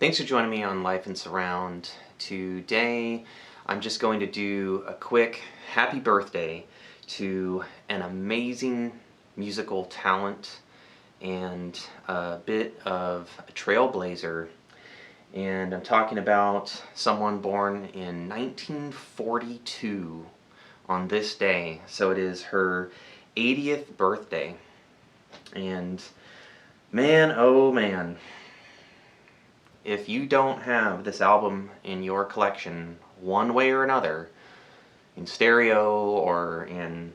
Thanks for joining me on Life and Surround. Today I'm just going to do a quick happy birthday to an amazing musical talent and a bit of a trailblazer. And I'm talking about someone born in 1942 on this day. So it is her 80th birthday. And man, oh man, if you don't have this album in your collection one way or another, in stereo or in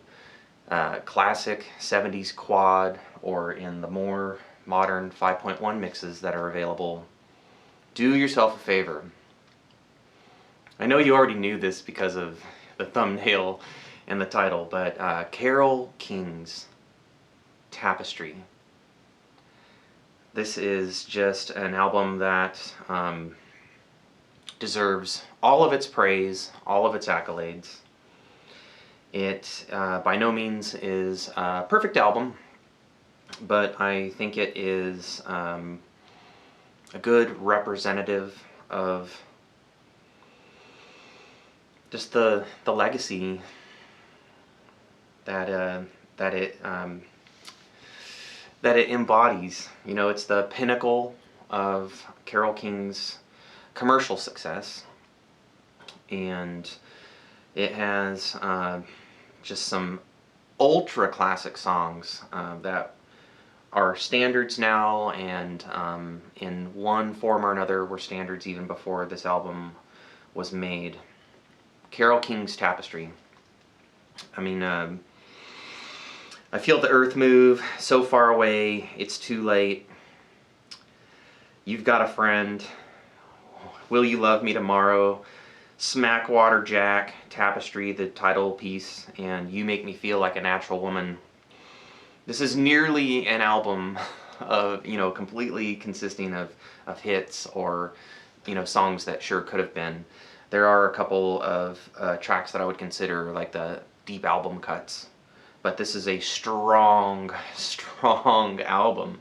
classic 70s quad or in the more modern 5.1 mixes that are available, do yourself a favor. I know you already knew this because of the thumbnail and the title, but Carole King's Tapestry. This is just an album that deserves all of its praise, all of its accolades. It by no means is a perfect album, but I think it is a good representative of just the legacy that it embodies. You know, it's the pinnacle of Carole King's commercial success, and it has just some ultra classic songs that are standards now, and in one form or another were standards even before this album was made. Carole King's Tapestry. I mean, I feel the earth move, so far away, it's too late. You've got a friend. Will you love me tomorrow? Smackwater Jack, Tapestry, the title piece, and You Make Me Feel Like a Natural Woman. This is nearly an album of, completely consisting of hits or, songs that sure could have been. There are a couple of tracks that I would consider like the deep album cuts. But this is a strong, strong album.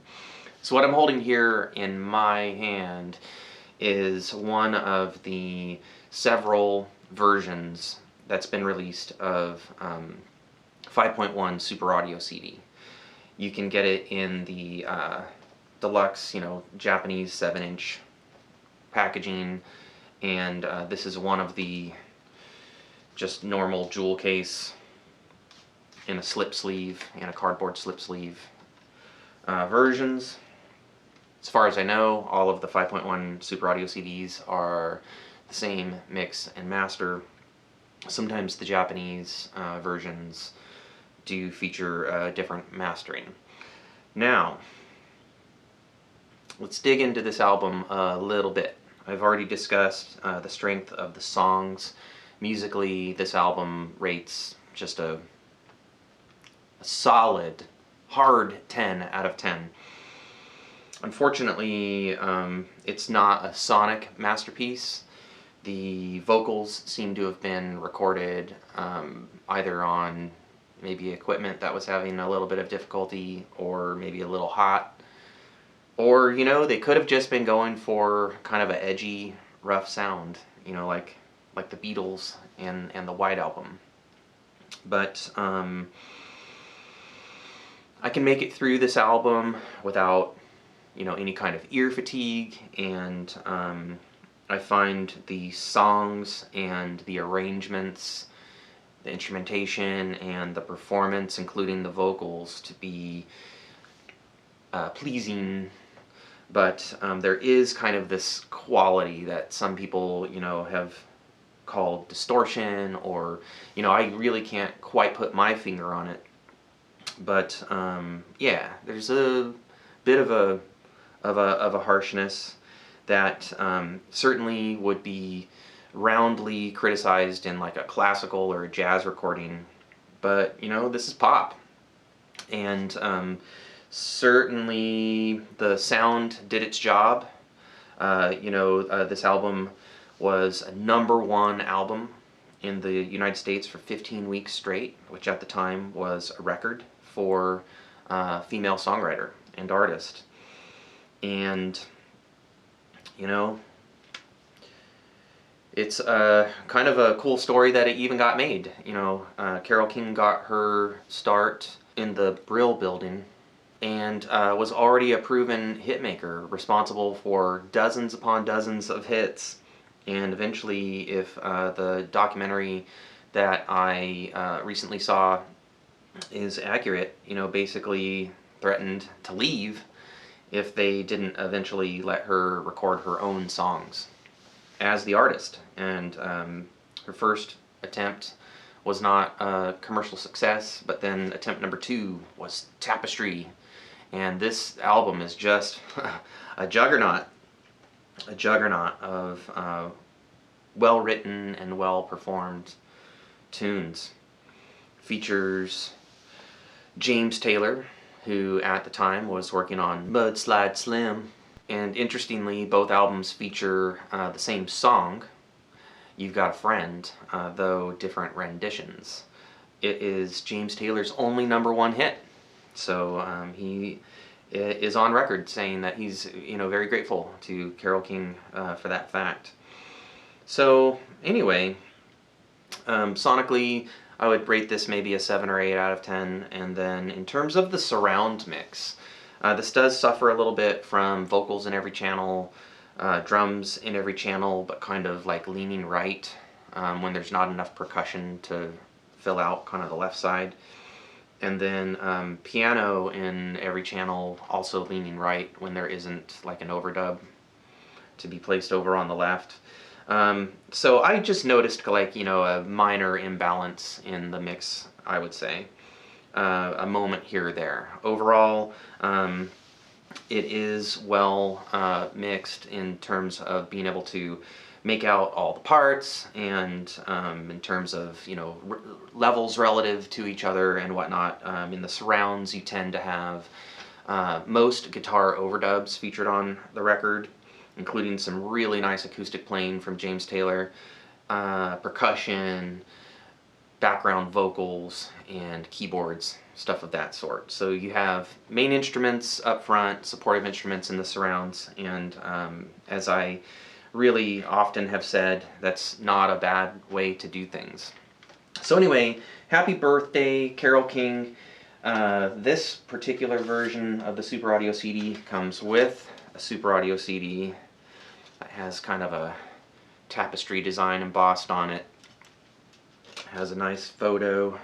So what I'm holding here in my hand is one of the several versions that's been released of 5.1 Super Audio CD. You can get it in the deluxe, Japanese 7-inch packaging, and this is one of the just normal jewel case in a slip sleeve, and a cardboard slip sleeve versions. As far as I know, all of the 5.1 Super Audio CDs are the same mix and master. Sometimes the Japanese versions do feature different mastering. Now, let's dig into this album a little bit. I've already discussed the strength of the songs. Musically, this album rates just a solid, hard 10 out of 10. Unfortunately, it's not a sonic masterpiece. The vocals seem to have been recorded either on maybe equipment that was having a little bit of difficulty, or maybe a little hot, or they could have just been going for kind of an edgy, rough sound, like the Beatles and the White Album. But I can make it through this album without, any kind of ear fatigue, and I find the songs and the arrangements, the instrumentation, and the performance, including the vocals, to be pleasing, but there is kind of this quality that some people, have called distortion, or, I really can't quite put my finger on it. But yeah, there's a bit of a harshness that certainly would be roundly criticized in like a classical or a jazz recording. But this is pop, and certainly the sound did its job. This album was a #1 album in the United States for 15 weeks straight, which at the time was a record for female songwriter and artist. And you know, it's kind of a cool story that it even got made. You know, Carole King got her start in the Brill Building and was already a proven hit maker, responsible for dozens upon dozens of hits. And eventually, if the documentary that I recently saw is accurate, you know, basically threatened to leave if they didn't eventually let her record her own songs as the artist. And her first attempt was not a commercial success, but then attempt number 2 was Tapestry. And this album is just a juggernaut of well-written and well-performed tunes. Features James Taylor, who at the time was working on Mudslide Slim. And interestingly, both albums feature the same song, You've Got a Friend, though different renditions. It is James Taylor's only #1 hit. So he is on record saying that he's, very grateful to Carole King for that fact. So anyway, sonically, I would rate this maybe a 7 or 8 out of 10. And then in terms of the surround mix, this does suffer a little bit from vocals in every channel, drums in every channel, but kind of like leaning right when there's not enough percussion to fill out kind of the left side. And then piano in every channel, also leaning right when there isn't like an overdub to be placed over on the left. So I just noticed like, a minor imbalance in the mix, I would say. A moment here or there. Overall, it is well mixed in terms of being able to make out all the parts, and in terms of levels relative to each other and whatnot. In the surrounds, you tend to have most guitar overdubs featured on the record, including some really nice acoustic playing from James Taylor, percussion, background vocals, and keyboards, stuff of that sort. So you have main instruments up front, supportive instruments in the surrounds, and as I really often have said, that's not a bad way to do things. So anyway, happy birthday, Carole King. This particular version of the Super Audio CD comes with a Super Audio CD that has kind of a tapestry design embossed on it. Has a nice photo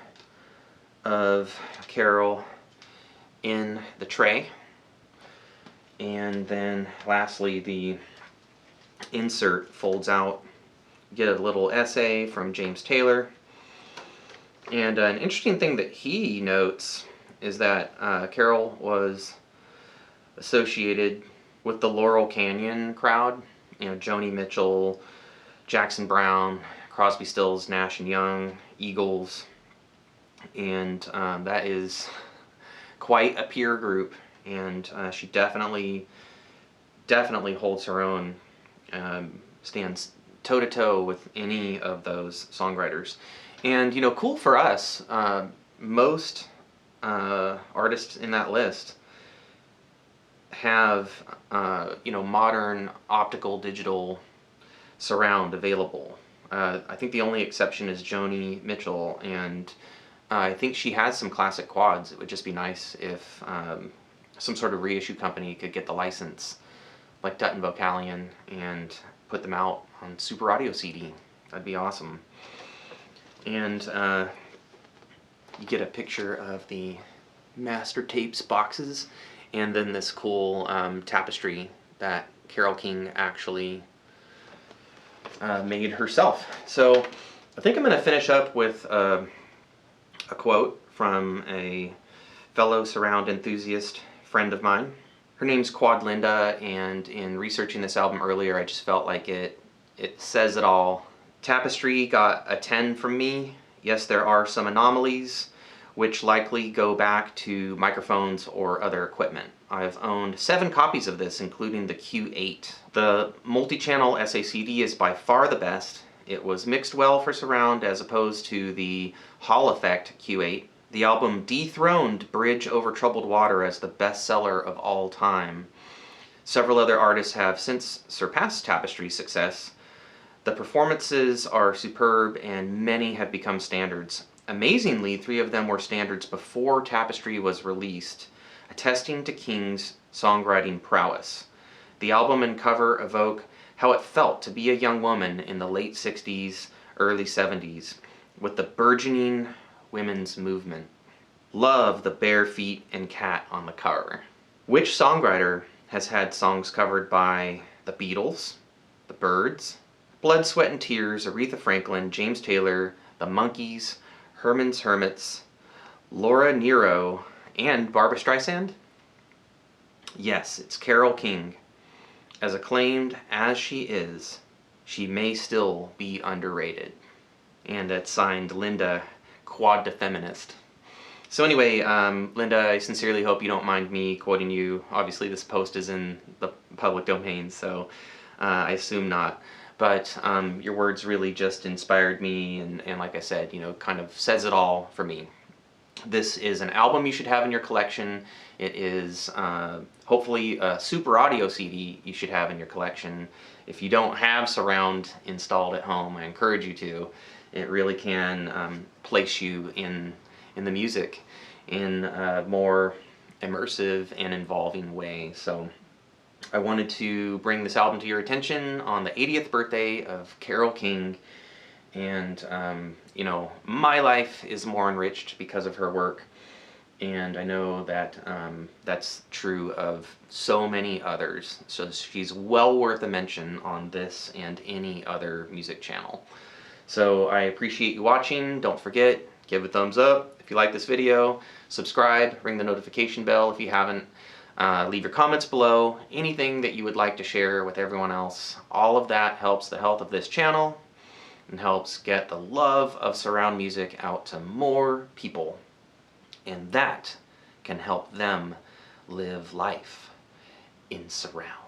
of Carole in the tray. And then lastly, the insert folds out. You get a little essay from James Taylor. And an interesting thing that he notes is that Carole was associated with the Laurel Canyon crowd. Joni Mitchell, Jackson Browne, Crosby, Stills, Nash and Young, Eagles, and that is quite a peer group, and she definitely holds her own, stands toe-to-toe with any of those songwriters. And cool for us, most artists in that list have modern optical digital surround available. I think the only exception is Joni Mitchell, and I think she has some classic quads. It would just be nice if some sort of reissue company could get the license, like Dutton Vocalion, and put them out on Super Audio CD. That'd be awesome. And you get a picture of the master tapes boxes, and then this cool tapestry that Carole King actually made herself. So I think I'm going to finish up with a quote from a fellow surround enthusiast friend of mine. Her name's Quad Linda, and in researching this album earlier, I just felt like it says it all. Tapestry got a 10 from me. Yes, there are some anomalies, which likely go back to microphones or other equipment. I've owned 7 copies of this, including the Q8. The multi-channel SACD is by far the best. It was mixed well for surround as opposed to the Hall Effect Q8. The album dethroned Bridge Over Troubled Water as the best seller of all time. Several other artists have since surpassed Tapestry's success. The performances are superb and many have become standards. Amazingly, 3 of them were standards before Tapestry was released, attesting to King's songwriting prowess. The album and cover evoke how it felt to be a young woman in the late 60s, early 70s, with the burgeoning women's movement. Love the bare feet and cat on the cover. Which songwriter has had songs covered by the Beatles, the Byrds, Blood, Sweat and Tears, Aretha Franklin, James Taylor, the Monkees, Herman's Hermits, Laura Nyro, and Barbra Streisand? Yes, it's Carole King. As acclaimed as she is, she may still be underrated. And it's signed Linda, Quad to Feminist. So anyway, Linda, I sincerely hope you don't mind me quoting you. Obviously this post is in the public domain, so I assume not. But your words really just inspired me, and like I said, you know, kind of says it all for me. This is an album you should have in your collection. It is hopefully a super audio CD you should have in your collection. If you don't have surround installed at home, I encourage you to. It really can place you in the music in a more immersive and involving way. So I wanted to bring this album to your attention on the 80th birthday of Carole King, and you know, my life is more enriched because of her work, and I know that that's true of so many others, so she's well worth a mention on this and any other music channel. So I appreciate you watching. Don't forget, give a thumbs up if you like this video, subscribe, ring the notification bell if you haven't. Leave your comments below, anything that you would like to share with everyone else. All of that helps the health of this channel and helps get the love of surround music out to more people. And that can help them live life in surround.